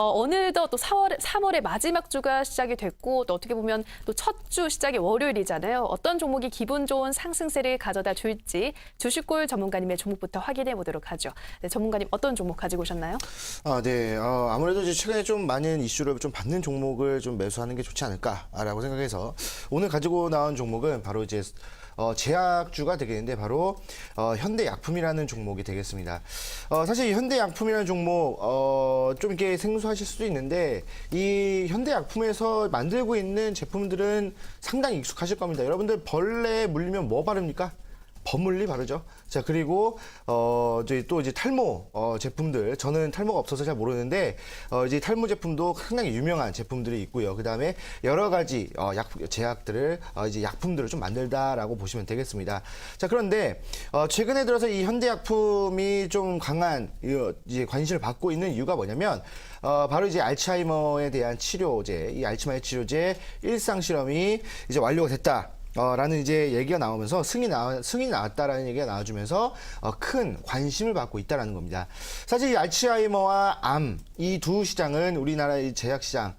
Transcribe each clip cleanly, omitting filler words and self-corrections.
어느덧 또 3월의 마지막 주가 시작이 됐고 또 어떻게 보면 또 첫 주 시작이 월요일이잖아요. 어떤 종목이 기분 좋은 상승세를 가져다 줄지 주식골 전문가님의 종목부터 확인해 보도록 하죠. 네, 전문가님 어떤 종목 가지고 오셨나요? 네. 아무래도 이제 최근에 좀 많은 이슈를 좀 받는 종목을 좀 매수하는 게 좋지 않을까라고 생각해서 오늘 가지고 나온 종목은 바로 이제 제약주가 되겠는데 바로 현대약품이라는 종목이 되겠습니다. 사실 이 현대약품이라는 종목 좀 이렇게 생소하실 수도 있는데 이 현대약품에서 만들고 있는 제품들은 상당히 익숙하실 겁니다. 여러분들 벌레 물리면 뭐 바릅니까? 버물리 바르죠. 자, 그리고 또 이제 탈모 제품들, 저는 탈모가 없어서 잘 모르는데 이제 탈모 제품도 상당히 유명한 제품들이 있고요. 그다음에 여러 가지 제약들을 이제 약품들을 좀 만들다라고 보시면 되겠습니다. 자, 그런데 최근에 들어서 이 현대약품이 좀 강한 이제 관심을 받고 있는 이유가 뭐냐면 바로 이제 알츠하이머에 대한 치료제, 이 알츠하이머 치료제 일상 실험이 이제 완료가 됐다. 라는 이제 얘기가 나오면서 승인이 나왔다라는 얘기가 나와주면서 큰 관심을 받고 있다라는 겁니다. 사실 이 알츠하이머와 암 이 두 시장은 우리나라의 제약 시장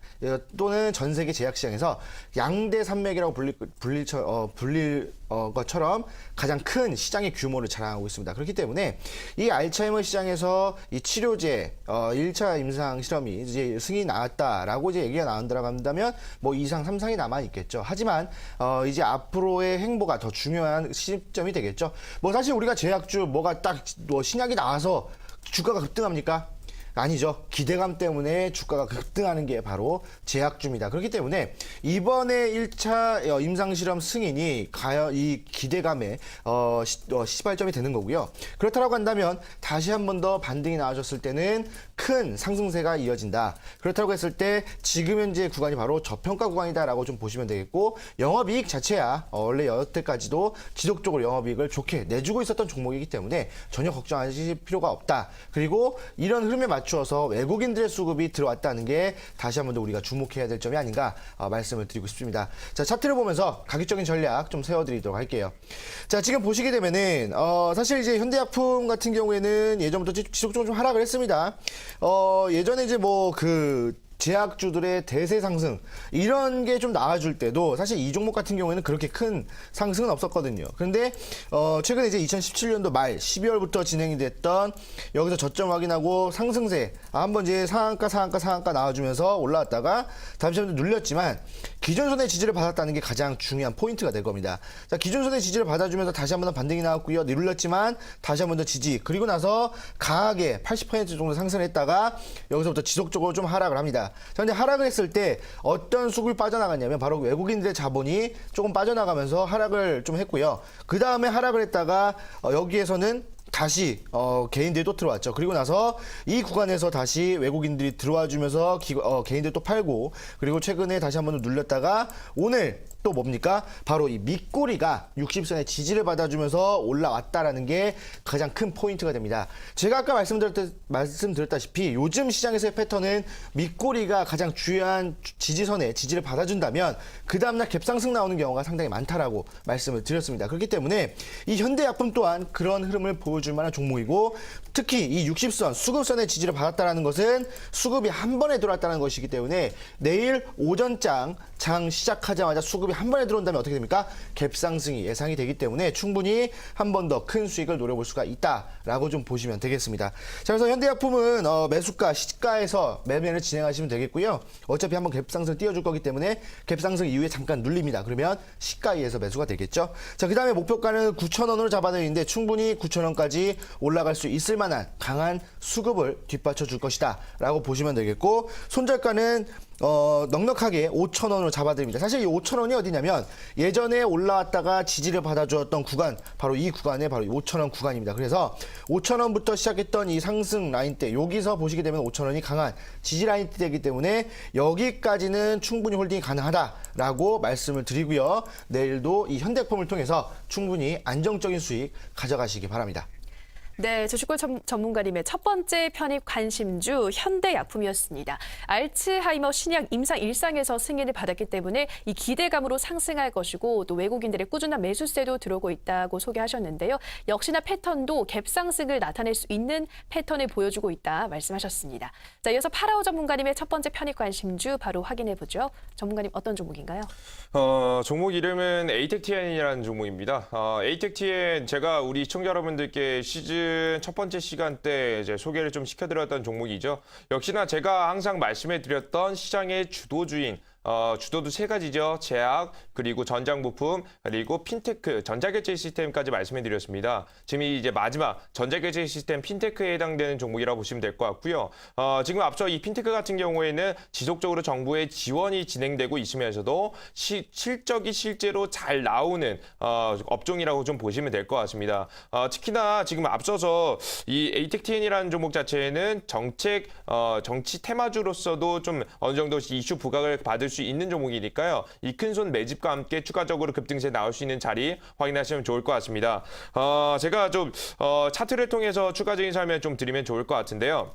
또는 전 세계 제약 시장에서 양대 산맥이라고 불릴 것처럼 가장 큰 시장의 규모를 자랑하고 있습니다. 그렇기 때문에 이 알츠하이머 시장에서 이 치료제 1차 임상 실험이 이제 승인이 나왔다라고 이제 얘기가 나온다고 한다면 뭐 2상, 3상이 남아 있겠죠. 하지만 이제 앞으로의 행보가 더 중요한 시점이 되겠죠. 뭐 사실 우리가 제약주 뭐가 딱 신약이 나와서 주가가 급등합니까? 아니죠. 기대감 때문에 주가가 급등하는 게 바로 제약주입니다. 그렇기 때문에 이번에 1차 임상실험 승인이 과연 이 기대감에 시발점이 되는 거고요. 그렇다고 한다면 다시 한 번 더 반등이 나와줬을 때는 큰 상승세가 이어진다. 그렇다고 했을 때 지금 현재 구간이 바로 저평가 구간이다라고 좀 보시면 되겠고 영업이익 자체야 원래 여태까지도 지속적으로 영업이익을 좋게 내주고 있었던 종목이기 때문에 전혀 걱정하실 필요가 없다. 그리고 이런 흐름에 맞추어서 외국인들의 수급이 들어왔다는 게 다시 한 번 더 우리가 주목해야 될 점이 아닌가 말씀을 드리고 싶습니다. 자, 차트를 보면서 가격적인 전략 좀 세워드리도록 할게요. 자, 지금 보시게 되면은 사실 이제 현대약품 같은 경우에는 예전부터 지속적으로 좀 하락을 했습니다. 예전에 이제 뭐 제약주들의 대세 상승 이런 게 좀 나와줄 때도 사실 이 종목 같은 경우에는 그렇게 큰 상승은 없었거든요. 그런데 최근에 이제 2017년도 말 12월부터 진행이 됐던 여기서 저점 확인하고 상승세 한번 이제 상한가 나와주면서 올라왔다가 잠시 한번 눌렸지만 기존선의 지지를 받았다는 게 가장 중요한 포인트가 될 겁니다. 자, 기존선의 지지를 받아주면서 다시 한번 더 반등이 나왔고요. 눌렸지만 다시 한번 더 지지 그리고 나서 강하게 80% 정도 상승했다가 여기서부터 지속적으로 좀 하락을 합니다. 자, 근데 하락을 했을 때 어떤 수급이 빠져나갔냐면 바로 외국인들의 자본이 조금 빠져나가면서 하락을 좀 했고요. 그 다음에 하락을 했다가 여기에서는 다시 개인들이 또 들어왔죠. 그리고 나서 이 구간에서 다시 외국인들이 들어와 주면서 개인들이 또 팔고 그리고 최근에 다시 한번 눌렸다가 오늘 또 뭡니까? 바로 이 밑꼬리가 60선의 지지를 받아주면서 올라왔다라는 게 가장 큰 포인트가 됩니다. 제가 아까 말씀드렸다시피 요즘 시장에서의 패턴은 밑꼬리가 가장 중요한 지지선에 지지를 받아준다면 그 다음날 갭상승 나오는 경우가 상당히 많다라고 말씀을 드렸습니다. 그렇기 때문에 이 현대약품 또한 그런 흐름을 보여줄 만한 종목이고 특히 이 60선, 수급선의 지지를 받았다는 것은 수급이 한 번에 들어왔다는 것이기 때문에 내일 오전장 시작하자마자 수급이 한 번에 들어온다면 어떻게 됩니까? 갭상승이 예상이 되기 때문에 충분히 한 번 더 큰 수익을 노려볼 수가 있다라고 좀 보시면 되겠습니다. 자, 그래서 현대약품은 매수가, 시가에서 매매를 진행하시면 되겠고요. 어차피 한번 갭상승 띄워줄 거기 때문에 갭상승 이후에 잠깐 눌립니다. 그러면 시가에서 매수가 되겠죠. 자, 그 다음에 목표가는 9,000원으로 잡아드리는데 충분히 9,000원까지 올라갈 수 있을 만한 강한 수급을 뒷받쳐 줄 것이다 라고 보시면 되겠고 손절가는 넉넉하게 5,000원으로 잡아드립니다. 사실 이 5,000원이 어디냐면 예전에 올라왔다가 지지를 받아주었던 구간 바로 이 구간에 바로 5,000원 구간입니다. 그래서 5,000원부터 시작했던 이 상승 라인대 여기서 보시게 되면 5,000원이 강한 지지 라인대이기 때문에 여기까지는 충분히 홀딩이 가능하다라고 말씀을 드리고요. 내일도 이 현대약품을 통해서 충분히 안정적인 수익 가져가시기 바랍니다. 네, 주식골 전문가님의 첫 번째 편입 관심주 현대약품이었습니다. 알츠하이머 신약 임상 1상에서 승인을 받았기 때문에 이 기대감으로 상승할 것이고 또 외국인들의 꾸준한 매수세도 들어오고 있다고 소개하셨는데요. 역시나 패턴도 갭상승을 나타낼 수 있는 패턴을 보여주고 있다 말씀하셨습니다. 자, 이어서 파라오 전문가님의 첫 번째 편입 관심주 바로 확인해 보죠. 전문가님 어떤 종목인가요? 종목 이름은 에이텍티엔이라는 종목입니다. 에이텍티엔 제가 우리 시청자 여러분들께 시즌 첫 번째 시간 때 이제 소개를 좀 시켜드렸던 종목이죠. 역시나 제가 항상 말씀해드렸던 시장의 주도주인, 주도도 세 가지죠. 제약, 그리고 전장부품, 그리고 핀테크, 전자결제 시스템까지 말씀해드렸습니다. 지금 이제 마지막 전자결제 시스템 핀테크에 해당되는 종목이라고 보시면 될 것 같고요. 지금 앞서 이 핀테크 같은 경우에는 지속적으로 정부의 지원이 진행되고 있으면서도 실적이 실제로 잘 나오는 업종이라고 좀 보시면 될 것 같습니다. 특히나 지금 앞서서 이 에이텍티엔이라는 종목 자체는 정치 테마주로서도 좀 어느 정도 이슈 부각을 받을 수 있는 종목이니까요. 이 큰손 매집과 함께 추가적으로 급등세 나올 수 있는 자리 확인하시면 좋을 것 같습니다. 제가 좀 차트를 통해서 추가적인 설명 좀 드리면 좋을 것 같은데요.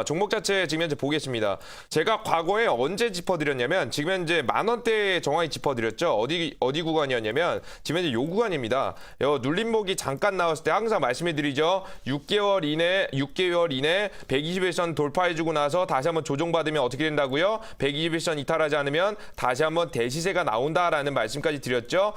종목 자체 지금 현재 보겠습니다. 제가 과거에 언제 짚어드렸냐면 지금 현재 10,000원대 정확히 짚어드렸죠. 어디 구간이었냐면 지금 현재 요 구간입니다. 눌림목이 잠깐 나왔을 때 항상 말씀해드리죠. 6개월 이내 121선 돌파해주고 나서 다시 한번 조정받으면 어떻게 된다고요? 121선 이탈하지 않으면 다시 한번 대시세가 나온다라는 말씀까지 드렸죠.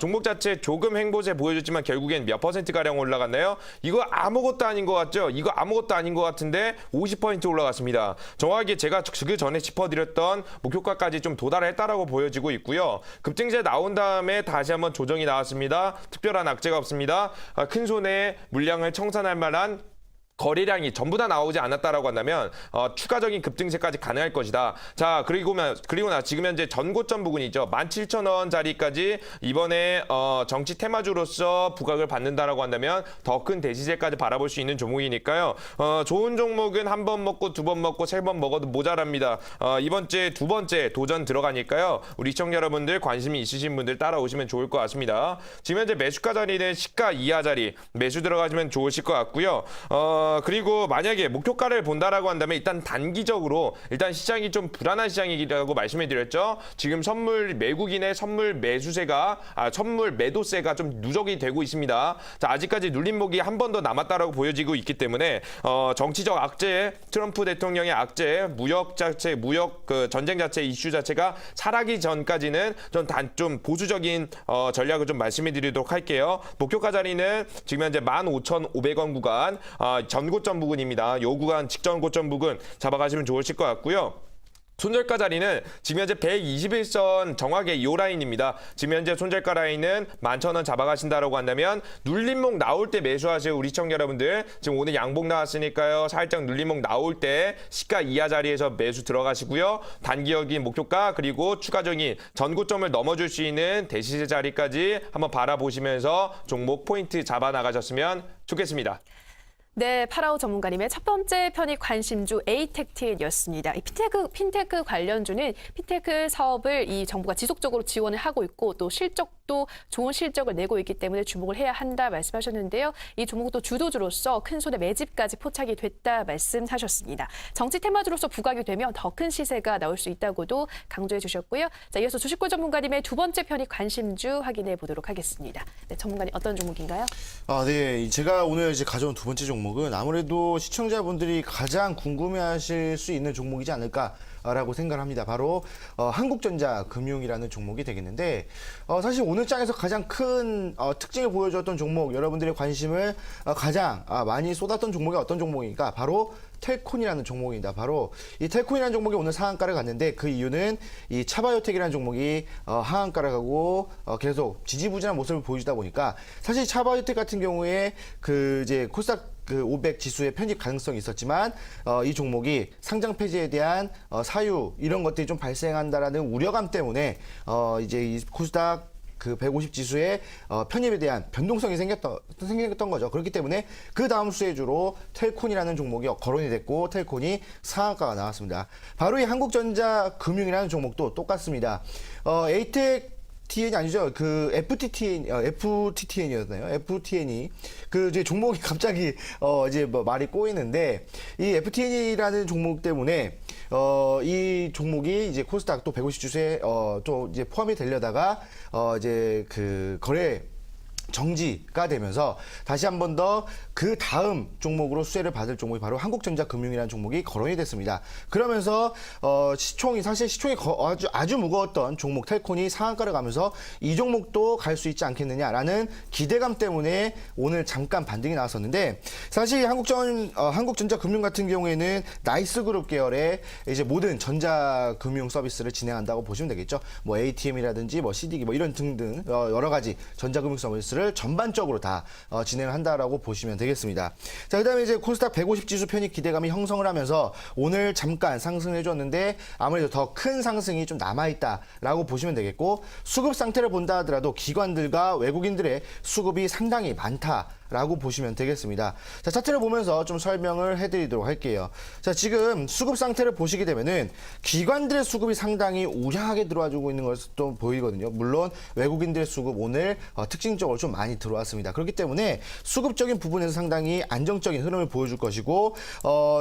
종목 자체 조금 횡보세 보여줬지만 결국엔 몇 %가량 올라갔나요? 이거 아무것도 아닌 것 같죠? 이거 아무것도 아닌 것 같은데 50% 올라갔습니다. 정확하게 제가 그 전에 짚어드렸던 목표가까지 좀 도달했다라고 보여지고 있고요. 급등세 나온 다음에 다시 한번 조정이 나왔습니다. 특별한 악재가 없습니다. 큰 손에 물량을 청산할 만한 거래량이 전부 다 나오지 않았다라고 한다면 추가적인 급등세까지 가능할 것이다. 자, 그리고 나 지금 현재 전고점 부근이죠. 17,000원 자리까지 이번에 정치 테마주로서 부각을 받는다라고 한다면 더 큰 대시세까지 바라볼 수 있는 종목이니까요. 좋은 종목은 한 번 먹고 두 번 먹고 세 번 먹어도 모자랍니다. 이번 주에 두 번째 도전 들어가니까요. 우리 시청자 여러분들 관심이 있으신 분들 따라오시면 좋을 것 같습니다. 지금 현재 매수가 자리는 시가 이하 자리 매수 들어가시면 좋으실 것 같고요. 그리고 만약에 목표가를 본다라고 한다면 일단 단기적으로 일단 시장이 좀 불안한 시장이라고 말씀해 드렸죠. 지금 외국인의 선물 매도세가 좀 누적이 되고 있습니다. 자, 아직까지 눌림목이 한 번 더 남았다라고 보여지고 있기 때문에 정치적 악재, 트럼프 대통령의 악재, 무역 전쟁 자체 이슈 자체가 살아기 전까지는 좀 보수적인 전략을 좀 말씀해 드리도록 할게요. 목표가 자리는 지금 현재 15,500원 구간, 전고점 부근입니다. 요 구간 직전 고점 부근 잡아가시면 좋으실 것 같고요. 손절가 자리는 지금 현재 121선 정확하게 이 라인입니다. 지금 현재 손절가 라인은 11,000원 잡아가신다라고 한다면 눌림목 나올 때 매수하세요. 우리 시청자 여러분들. 지금 오늘 양봉 나왔으니까요. 살짝 눌림목 나올 때 시가 이하 자리에서 매수 들어가시고요. 단기적인 목표가 그리고 추가적인 전고점을 넘어줄 수 있는 대시세 자리까지 한번 바라보시면서 종목 포인트 잡아 나가셨으면 좋겠습니다. 네, 파라오 전문가님의 첫 번째 편입 관심주 에이텍티엔이었습니다. 이 핀테크 관련주는 핀테크 사업을 이 정부가 지속적으로 지원을 하고 있고 또 실적도 좋은 실적을 내고 있기 때문에 주목을 해야 한다 말씀하셨는데요. 이 종목도 주도주로서 큰 손의 매집까지 포착이 됐다 말씀하셨습니다. 정치 테마주로서 부각이 되면 더 큰 시세가 나올 수 있다고도 강조해 주셨고요. 자, 이어서 주식골 전문가님의 두 번째 편입 관심주 확인해 보도록 하겠습니다. 네, 전문가님 어떤 종목인가요? 네. 제가 오늘 이제 가져온 두 번째 종목은 아무래도 시청자분들이 가장 궁금해하실 수 있는 종목이지 않을까라고 생각을 합니다. 바로 한국전자금융이라는 종목이 되겠는데 사실 오늘 장에서 가장 큰 특징을 보여줬던 종목, 여러분들의 관심을 가장 많이 쏟았던 종목이 어떤 종목입니까? 바로 텔콘이라는 종목입니다. 바로 이 텔콘이라는 종목이 오늘 상한가를 갔는데 그 이유는 이 차바이오텍이라는 종목이 하한가를 가고 계속 지지부진한 모습을 보여주다 보니까 사실 차바이오텍 같은 경우에 그 이제 코스닥 500 지수의 편입 가능성이 있었지만 이 종목이 상장 폐지에 대한 사유 이런 것들이 좀 발생한다라는 우려감 때문에 이제 이 코스닥 150 지수의 편입에 대한 변동성이 생겼던 거죠. 그렇기 때문에 그 다음 수혜주로 텔콘이라는 종목이 거론이 됐고 텔콘이 상한가가 나왔습니다. 바로 이 한국전자금융이라는 종목도 똑같습니다. 에이텍 FTN이 아니죠. 그 FTTN이었나요? FTN이 그 이제 종목이 갑자기 이제 뭐 말이 꼬이는데 이 FTN이라는 종목 때문에 이 종목이 이제 코스닥 또 150주에 또 이제 포함이 되려다가 이제 그 거래 정지가 되면서 다시 한 번 더 그 다음 종목으로 수혜를 받을 종목이 바로 한국전자금융이라는 종목이 거론이 됐습니다. 그러면서 시총이 아주 무거웠던 종목 텔콘이 상한가를 가면서 이 종목도 갈 수 있지 않겠느냐라는 기대감 때문에 오늘 잠깐 반등이 나왔었는데 사실 한국전자금융 같은 경우에는 나이스그룹 계열의 이제 모든 전자금융 서비스를 진행한다고 보시면 되겠죠. 뭐 ATM이라든지 뭐 CD기 뭐 이런 등등 여러 가지 전자금융 서비스를 전반적으로 다 진행을 한다라고 보시면 되겠습니다. 자, 그다음에 이제 코스닥 150 지수 편입 기대감이 형성을 하면서 오늘 잠깐 상승해 줬는데 아무래도 더 큰 상승이 좀 남아 있다라고 보시면 되겠고 수급 상태를 본다 하더라도 기관들과 외국인들의 수급이 상당히 많다라고 보시면 되겠습니다. 자, 차트를 보면서 좀 설명을 해드리도록 할게요. 자, 지금 수급 상태를 보시게 되면은 기관들의 수급이 상당히 우량하게 들어와주고 있는 것도 보이거든요. 물론 외국인들의 수급 오늘 특징적으로 좀 많이 들어왔습니다. 그렇기 때문에 수급적인 부분에서 상당히 안정적인 흐름을 보여줄 것이고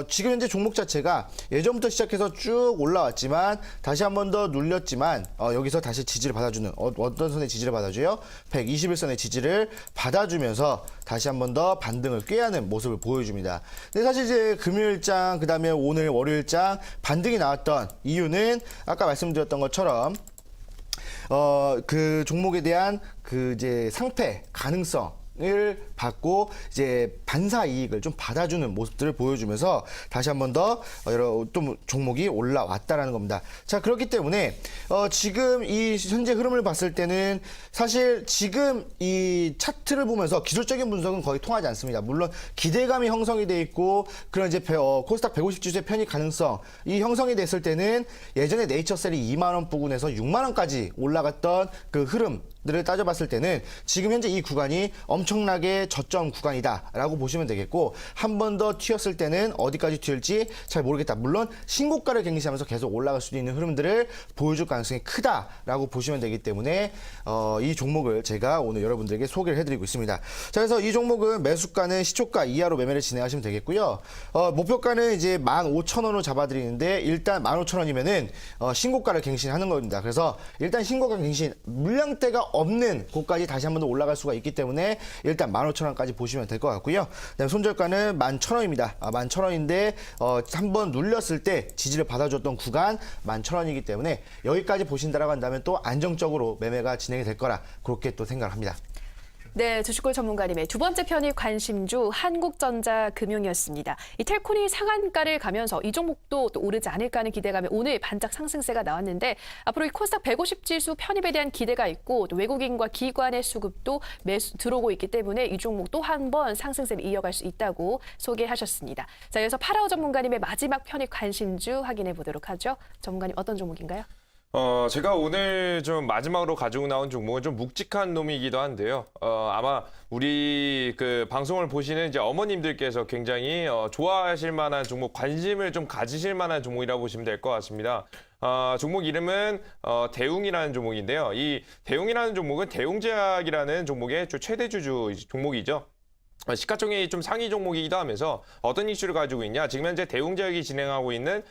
지금 현재 종목 자체가 예전부터 시작해서 쭉 올라왔지만 다시 한 번 더 눌렸지만 여기서 다시 지지를 받아주는 어떤 선의 지지를 받아줘요? 121선의 지지를 받아주면서 다시 한 번 더 반등을 꾀하는 모습을 보여줍니다. 근데 사실 이제 금요일장 그다음에 오늘 월요일장 반등이 나왔던 이유는 아까 말씀드렸던 것처럼 그 종목에 대한 그 이제 상패 가능성을 받고 이제 반사 이익을 좀 받아주는 모습들을 보여주면서 다시 한 번 더 여러 또 종목이 올라왔다라는 겁니다. 자, 그렇기 때문에 지금 이 현재 흐름을 봤을 때는 사실 지금 이 차트를 보면서 기술적인 분석은 거의 통하지 않습니다. 물론 기대감이 형성이 돼 있고 그런 이제 코스닥 150 지수의 편입 가능성 이 형성이 됐을 때는 예전에 네이처셀이 2만 원 부근에서 6만 원까지 올라갔던 그 흐름들을 따져봤을 때는 지금 현재 이 구간이 엄청나게 저점 구간이다라고 보시면 되겠고 한 번 더 튀었을 때는 어디까지 튀을지 잘 모르겠다. 물론 신고가를 갱신하면서 계속 올라갈 수도 있는 흐름들을 보여줄 가능성이 크다라고 보시면 되기 때문에 이 종목을 제가 오늘 여러분들에게 소개를 해드리고 있습니다. 자, 그래서 이 종목은 매수가는 시초가 이하로 매매를 진행하시면 되겠고요. 목표가는 이제 15,000원으로 잡아드리는데 일단 15,000원이면은 신고가를 갱신하는 겁니다. 그래서 일단 신고가 갱신 물량대가 없는 곳까지 다시 한 번 더 올라갈 수가 있기 때문에 일단 15,000원까지 보시면 될 것 같고요. 그다음에 손절가는 11,000원입니다. 11,000원인데 한번 눌렸을 때 지지를 받아줬던 구간 11,000원이기 때문에 여기까지 보신다라고 한다면 또 안정적으로 매매가 진행이 될 거라 그렇게 또 생각을 합니다. 네, 주식골 전문가님의 두 번째 편입 관심주 한국전자금융이었습니다. 이 텔콘이 상한가를 가면서 이 종목도 또 오르지 않을까 하는 기대감에 오늘 반짝 상승세가 나왔는데 앞으로 이 코스닥 150 지수 편입에 대한 기대가 있고 또 외국인과 기관의 수급도 들어오고 있기 때문에 이 종목 또 한 번 상승세를 이어갈 수 있다고 소개하셨습니다. 자, 이어서 파라오 전문가님의 마지막 편입 관심주 확인해 보도록 하죠. 전문가님 어떤 종목인가요? 제가 오늘 좀 마지막으로 가지고 나온 종목은 좀 묵직한 놈이기도 한데요. 아마 우리 그 방송을 보시는 이제 어머님들께서 굉장히 좋아하실 만한 종목, 관심을 좀 가지실 만한 종목이라고 보시면 될 것 같습니다. 종목 이름은 대웅이라는 종목인데요. 이 대웅이라는 종목은 대웅제약이라는 종목의 최대주주 종목이죠. 시가총액이 좀 상위 종목이기도 하면서 어떤 이슈를 가지고 있냐? 지금 현재 대웅제약이 진행하고 있는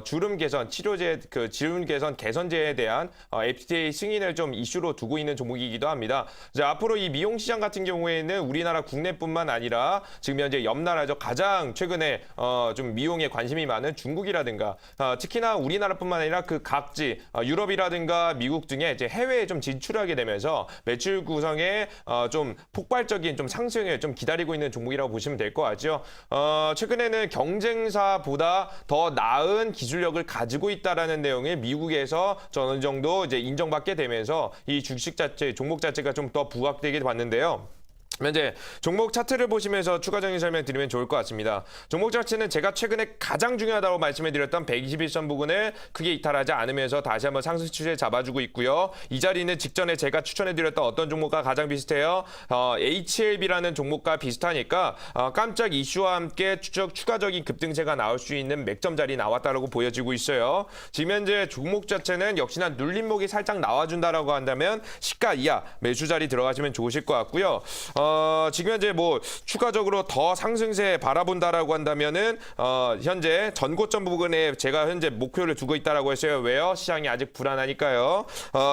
주름 개선 치료제 주름 개선 개선제에 대한 FDA 승인을 좀 이슈로 두고 있는 종목이기도 합니다. 자, 앞으로 이 미용 시장 같은 경우에는 우리나라 국내뿐만 아니라 지금 현재 옆 나라죠. 가장 최근에 좀 미용에 관심이 많은 중국이라든가 특히나 우리나라뿐만 아니라 그 각지 유럽이라든가 미국 등의 이제 해외에 좀 진출하게 되면서 매출 구성에 좀 폭발적인 좀 상승을 좀 기다리고 있는 종목이라고 보시면 될 것 같죠. 최근에는 경쟁사보다 더 나은 기술력을 가지고 있다라는 내용을 미국에서 어느 정도 이제 인정받게 되면서 이 주식 자체, 종목 자체가 좀 더 부각되게 봤는데요. 현재 종목 차트를 보시면서 추가적인 설명 드리면 좋을 것 같습니다. 종목 자체는 제가 최근에 가장 중요하다고 말씀드렸던 121선 부근을 크게 이탈하지 않으면서 다시 한번 상승 추세 잡아주고 있고요. 이 자리는 직전에 제가 추천해드렸던 어떤 종목과 가장 비슷해요. HLB라는 종목과 비슷하니까 깜짝 이슈와 함께 추가적인 급등세가 나올 수 있는 맥점 자리 나왔다고 보여지고 있어요. 지금 현재 종목 자체는 역시나 눌림목이 살짝 나와준다라고 한다면 시가 이하 매수 자리 들어가시면 좋으실 것 같고요. 지금 현재 뭐 추가적으로 더 상승세 바라본다라고 한다면은 현재 전고점 부근에 제가 현재 목표를 두고 있다라고 했어요. 왜요? 시장이 아직 불안하니까요.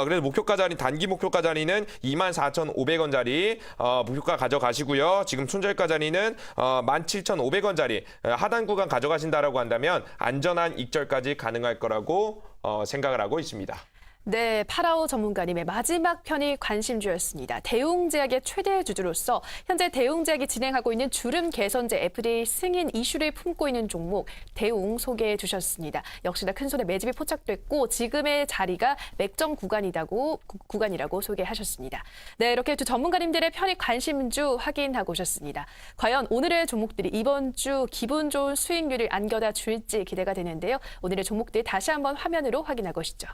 그래서 목표가 자리 단기 목표가 자리는 24,500원 자리 목표가 가져가시고요. 지금 손절가 자리는 17,500원 자리 하단 구간 가져가신다라고 한다면 안전한 익절까지 가능할 거라고 생각을 하고 있습니다. 네, 파라오 전문가님의 마지막 편이 관심주였습니다. 대웅제약의 최대 주주로서 현재 대웅제약이 진행하고 있는 주름 개선제 FDA 승인 이슈를 품고 있는 종목 대웅 소개해 주셨습니다. 역시나 큰 손에 매집이 포착됐고 지금의 자리가 맥점 구간이라고 소개하셨습니다. 네, 이렇게 두 전문가님들의 편입 관심주 확인하고 오셨습니다. 과연 오늘의 종목들이 이번 주 기분 좋은 수익률을 안겨다 줄지 기대가 되는데요. 오늘의 종목들 다시 한번 화면으로 확인하고 오시죠.